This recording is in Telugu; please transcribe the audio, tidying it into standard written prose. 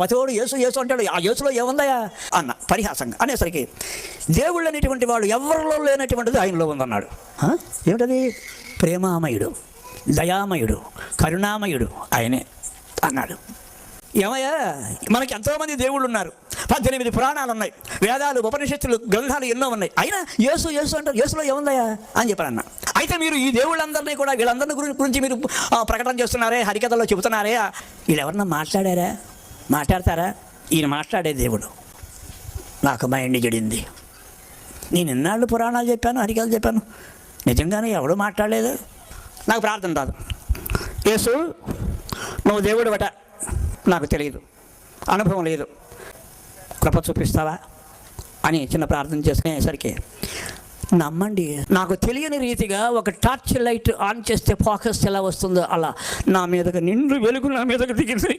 మతోడు యేసు యేసు అంటాడు, ఆ యేసులో ఏముందయా అన్న పరిహాసంగా అనేసరికి దేవుళ్ళు అనేటువంటి వాడు ఎవరిలో లేనటువంటిది ఆయనలో ఉందన్నాడు. ఏమిటది? ప్రేమామయుడు, దయామయుడు, కరుణామయుడు ఆయనే అన్నాడు. ఏమయ్యా, మనకి ఎంతోమంది దేవుళ్ళు ఉన్నారు, 18 పురాణాలు ఉన్నాయి, వేదాలు, ఉపనిషత్తులు, గ్రంథాలు ఎన్నో ఉన్నాయి. అయినా యేసు యేసు అంటారు, యేసులో ఏముందయ్యా అని చెప్పారన్న. అయితే మీరు ఈ దేవుళ్ళందరినీ కూడా వీళ్ళందరినీ గురించి మీరు ప్రకటన చేస్తున్నారే, హరికథలో చెబుతున్నారే, వీళ్ళు ఎవరన్నా మాట్లాడతారా? ఈయన మాట్లాడే దేవుడు. నాకు మైండ్ జడింది. నేను ఎన్నాళ్ళు పురాణాలు చెప్పాను, హరికథలు చెప్పాను, నిజంగానే ఎవడు మాట్లాడలేదు. నాకు ప్రార్థన రాదు. యేసు నువ్వు దేవుడు బట, నాకు తెలియదు, అనుభవం లేదు, కృప చూపిస్తావా అని చిన్న ప్రార్థన చేసుకునేసరికి నమ్మండి, నాకు తెలియని రీతిగా ఒక టార్చ్ లైట్ ఆన్ చేస్తే ఫోకస్ ఎలా వస్తుందో అలా నా మీదకి నిండు వెలుగు నా మీదకి దిగింది.